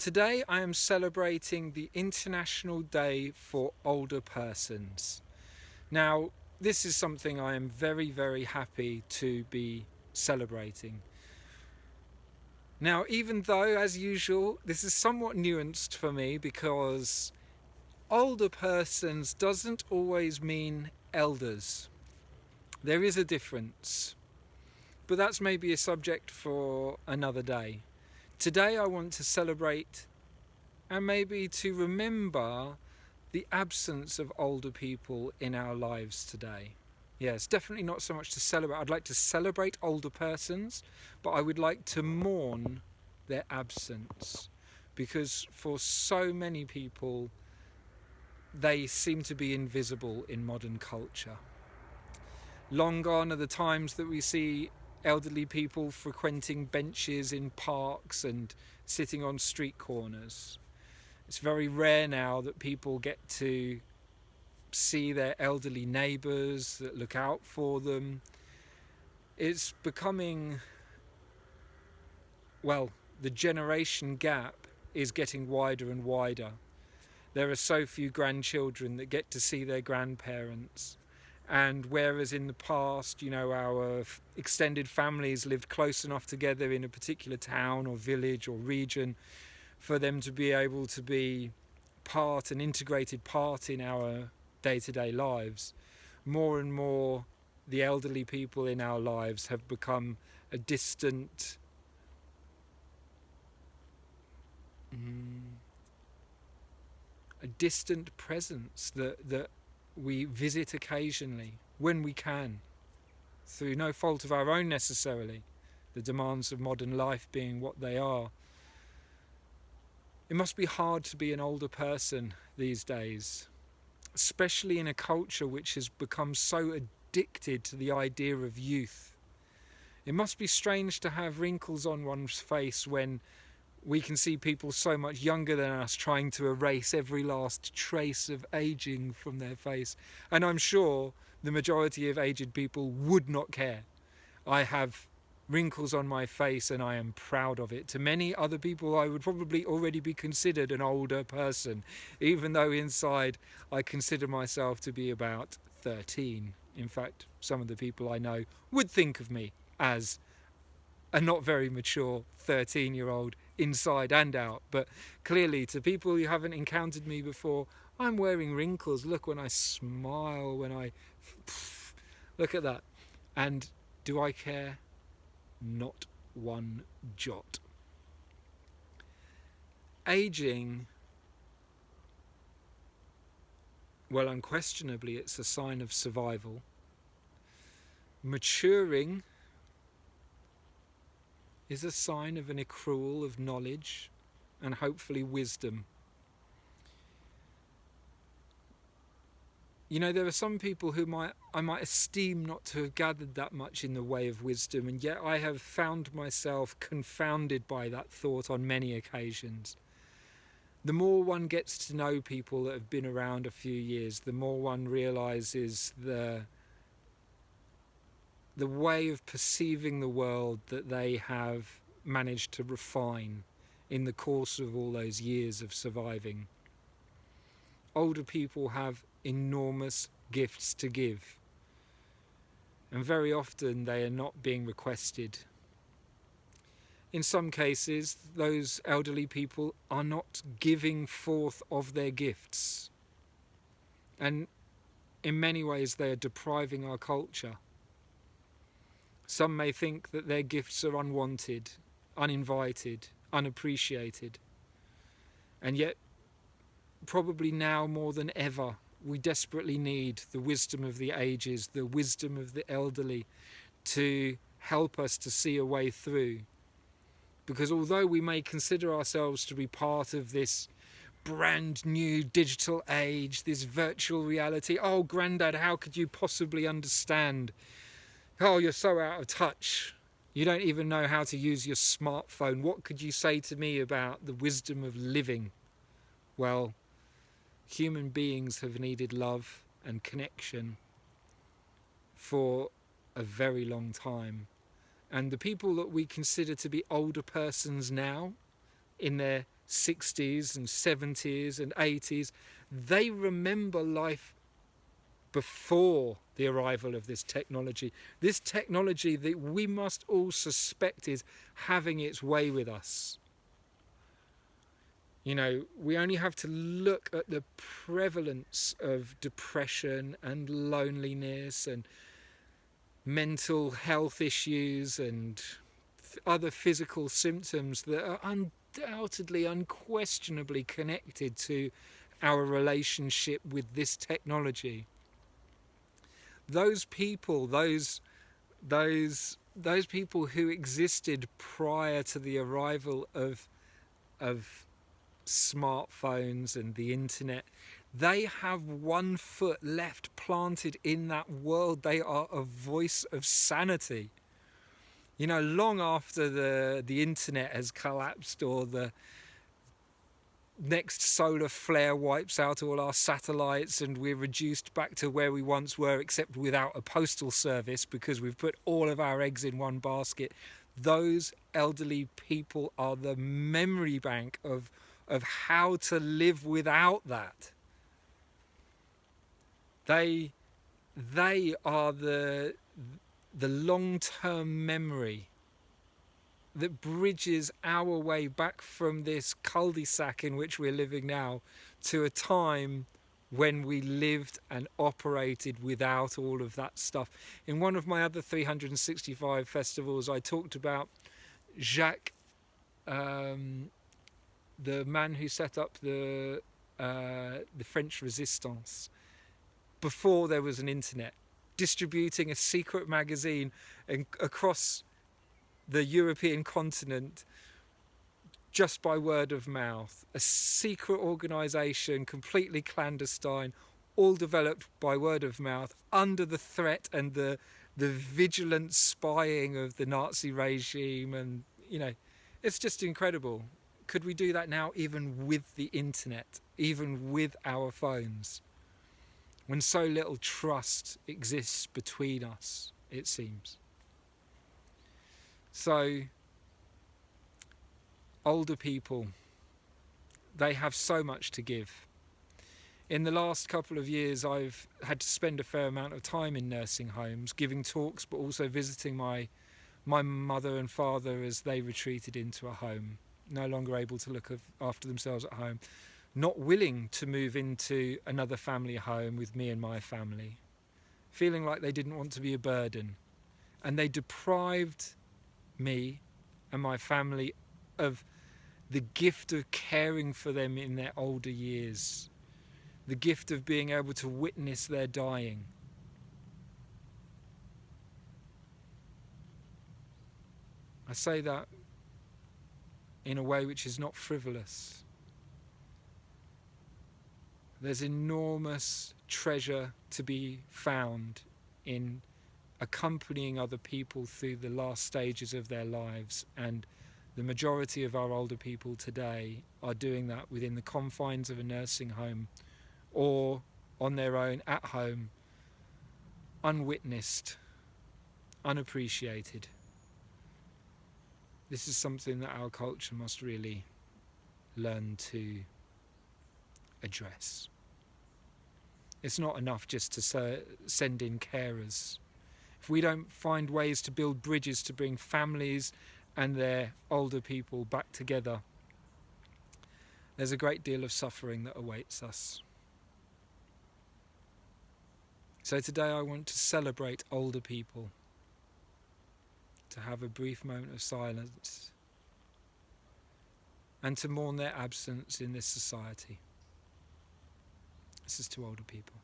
Today I am celebrating the International Day for Older Persons. Now, this is something I am very, very happy to be celebrating. Now, even though, as usual, this is somewhat nuanced for me because older persons doesn't always mean elders. There is a difference, but that's maybe a subject for another day. Today I want to celebrate and maybe to remember the absence of older people in our lives today. Yes, definitely not so much to celebrate. I'd like to celebrate older persons, but I would like to mourn their absence because for so many people they seem to be invisible in modern culture. Long gone are the times that we see elderly people frequenting benches in parks and sitting on street corners. It's very rare now that people get to see their elderly neighbours that look out for them. It's becoming, well, the generation gap is getting wider and wider. There are so few grandchildren that get to see their grandparents. And whereas in the past, our extended families lived close enough together in a particular town or village or region for them to be able to be an integrated part in our day-to-day lives, more and more the elderly people in our lives have become a distant presence that we visit occasionally when we can, through no fault of our own necessarily, the demands of modern life being what they are. It must be hard to be an older person these days, especially in a culture which has become so addicted to the idea of youth. It must be strange to have wrinkles on one's face when we can see people so much younger than us trying to erase every last trace of aging from their face. And I'm sure the majority of aged people would not care. I have wrinkles on my face and I am proud of it. To many other people I would probably already be considered an older person, even though inside I consider myself to be about 13. In fact, some of the people I know would think of me as a not very mature 13-year-old inside and out. But clearly, to people who haven't encountered me before, I'm wearing wrinkles. Look, when I smile, look at that. And do I care? Not one jot. Aging, well, unquestionably it's a sign of survival. Maturing is a sign of an accrual of knowledge and hopefully wisdom. There are some people who I might esteem not to have gathered that much in the way of wisdom, and yet I have found myself confounded by that thought on many occasions. The more one gets to know people that have been around a few years, the more one realises the way of perceiving the world that they have managed to refine in the course of all those years of surviving. Older people have enormous gifts to give, and very often they are not being requested. In some cases, those elderly people are not giving forth of their gifts, and in many ways they are depriving our culture. Some may think that their gifts are unwanted, uninvited, unappreciated, and yet probably now more than ever we desperately need the wisdom of the ages, the wisdom of the elderly to help us to see a way through. Because although we may consider ourselves to be part of this brand new digital age, this virtual reality, oh Grandad, how could you possibly understand? Oh, you're so out of touch. You don't even know how to use your smartphone. What could you say to me about the wisdom of living? Well, human beings have needed love and connection for a very long time. And the people that we consider to be older persons now, in their 60s and 70s and 80s, they remember life before the arrival of this technology that we must all suspect is having its way with us. You know, we only have to look at the prevalence of depression and loneliness and mental health issues and other physical symptoms that are undoubtedly, unquestionably connected to our relationship with this technology. Those people, those people who existed prior to the arrival of smartphones and the internet, they have one foot left planted in that world. They are a voice of sanity. You know, long after the internet has collapsed or the next solar flare wipes out all our satellites and we're reduced back to where we once were, except without a postal service because we've put all of our eggs in one basket, those elderly people are the memory bank of how to live without that. They are the long-term memory that bridges our way back from this cul-de-sac in which we're living now to a time when we lived and operated without all of that stuff. In one of my other 365 festivals, I talked about Jacques, the man who set up the French Resistance before there was an internet, distributing a secret magazine across the European continent just by word of mouth. A secret organisation, completely clandestine, all developed by word of mouth under the threat and the vigilant spying of the Nazi regime. And, you know, it's just incredible. Could we do that now even with the internet, even with our phones? When so little trust exists between us, it seems. So, older people, they have so much to give. In the last couple of years, I've had to spend a fair amount of time in nursing homes, giving talks, but also visiting my mother and father as they retreated into a home, no longer able to look after themselves at home, not willing to move into another family home with me and my family, feeling like they didn't want to be a burden. And they deprived me and my family of the gift of caring for them in their older years, the gift of being able to witness their dying. I say that in a way which is not frivolous. There's enormous treasure to be found in accompanying other people through the last stages of their lives, and the majority of our older people today are doing that within the confines of a nursing home or on their own at home, unwitnessed, unappreciated. This is something that our culture must really learn to address. It's not enough just to send in carers. If we don't find ways to build bridges to bring families and their older people back together, there's a great deal of suffering that awaits us. So today I want to celebrate older people, to have a brief moment of silence and to mourn their absence in this society. This is to older people.